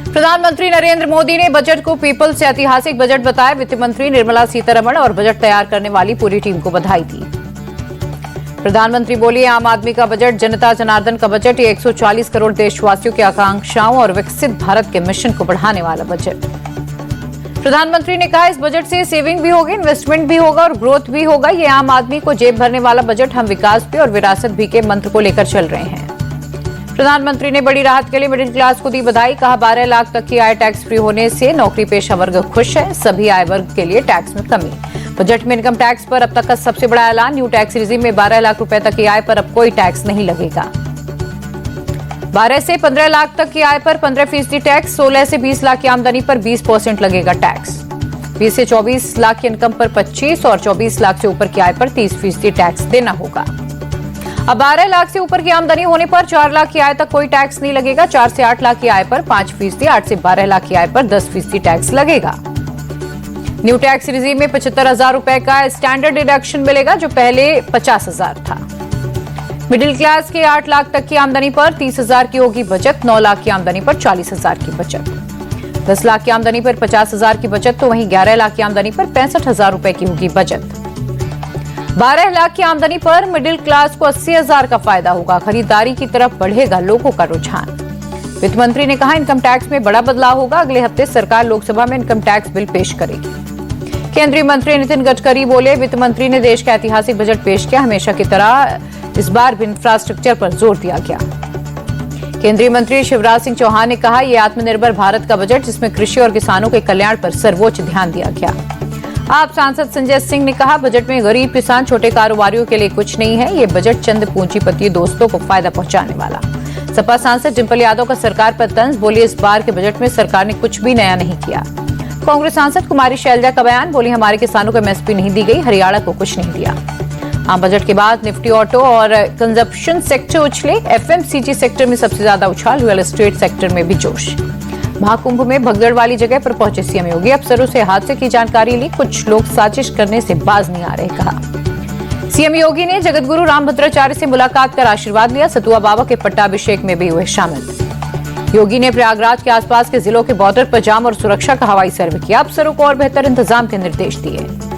प्रधानमंत्री नरेंद्र मोदी ने बजट को पीपल्स ऐतिहासिक बजट बताया। वित्त मंत्री निर्मला सीतारमण और बजट तैयार करने वाली पूरी टीम को बधाई दी। प्रधानमंत्री बोले, आम आदमी का बजट जनता जनार्दन का बजट, ये 140 करोड़ देशवासियों की आकांक्षाओं और विकसित भारत के मिशन को बढ़ाने वाला बजट। प्रधानमंत्री ने कहा, इस बजट से सेविंग भी होगी, इन्वेस्टमेंट भी होगा और ग्रोथ भी होगा। ये आम आदमी को जेब भरने वाला बजट हम विकास भी और विरासत भी के मंत्र को लेकर चल रहे हैं। प्रधानमंत्री ने बड़ी राहत के लिए मिडिल क्लास को दी बधाई। कहा, 12 लाख तक की आय टैक्स फ्री होने से नौकरी पेशा वर्ग खुश है। सभी आय वर्ग के लिए टैक्स में कमी। बजट में इनकम टैक्स पर अब तक का सबसे बड़ा ऐलान। न्यू टैक्स रिजीम में 12 लाख रुपए तक की आय पर अब कोई टैक्स नहीं लगेगा। 12 से 15 लाख तक की आय पर 15% टैक्स, 16 से 20 लाख की आमदनी पर 20% लगेगा टैक्स। 20 से 24 लाख की इनकम पर 25 और 24 लाख से ऊपर की आय पर 30% टैक्स देना होगा। अब 12 लाख से ऊपर की आमदनी होने पर 4 लाख की आय तक कोई टैक्स नहीं लगेगा। 4 से 8 लाख की आय पर 5%, 8 से 12 लाख की आय पर 10% टैक्स लगेगा। न्यू टैक्स रिजीम में 75,000 रुपए का स्टैंडर्ड डिडक्शन मिलेगा, जो पहले 50,000 था। मिडिल क्लास के 8 लाख तक की आमदनी पर 30,000 की होगी बचत, 9 लाख की आमदनी पर 40,000 की बचत, 10 लाख की आमदनी पर 50,000 की बचत, तो वहीं 11 लाख की आमदनी पर 65,000 रुपए की होगी बचत। 12 लाख की आमदनी पर मिडिल क्लास को 80,000 का फायदा होगा। खरीदारी की तरफ बढ़ेगा लोगों का रुझान। वित्त मंत्री ने कहा, इनकम टैक्स में बड़ा बदलाव होगा। अगले हफ्ते सरकार लोकसभा में इनकम टैक्स बिल पेश करेगी। केंद्रीय मंत्री नितिन गडकरी बोले, वित्त मंत्री ने देश का ऐतिहासिक बजट पेश किया। हमेशा की तरह इस बार भी इंफ्रास्ट्रक्चर पर जोर दिया गया। केंद्रीय मंत्री शिवराज सिंह चौहान ने कहा, यह आत्मनिर्भर भारत का बजट, जिसमें कृषि और किसानों के कल्याण पर सर्वोच्च ध्यान दिया गया। आप सांसद संजय सिंह ने कहा, बजट में गरीब किसान छोटे कारोबारियों के लिए कुछ नहीं है। ये बजट चंद पूंजीपति दोस्तों को फायदा पहुंचाने वाला। सपा सांसद डिंपल यादव का सरकार पर तंज, बोली, इस बार के बजट में सरकार ने कुछ भी नया नहीं किया। कांग्रेस सांसद कुमारी शैलजा का बयान, बोली, हमारे किसानों को एमएसपी नहीं दी गई, हरियाणा को कुछ नहीं दिया। आम बजट के बाद निफ्टी ऑटो और कंजप्शन सेक्टर उछले। एफएमसीजी सेक्टर में सबसे ज्यादा उछाल, रियल एस्टेट सेक्टर में भी जोश। महाकुंभ में भगदड़ वाली जगह पर पहुंचे सीएम योगी, अफसरों से हादसे की जानकारी ली। कुछ लोग साजिश करने से बाज नहीं आ रहे, कहा। सीएम योगी ने जगतगुरु रामभद्राचार्य से मुलाकात कर आशीर्वाद लिया। सतुआ बाबा के पट्टाभिषेक में भी हुए शामिल। योगी ने प्रयागराज के आसपास के जिलों के बॉर्डर पर जाम और सुरक्षा का हवाई सर्वे किया। अफसरों को और बेहतर इंतजाम के निर्देश दिए।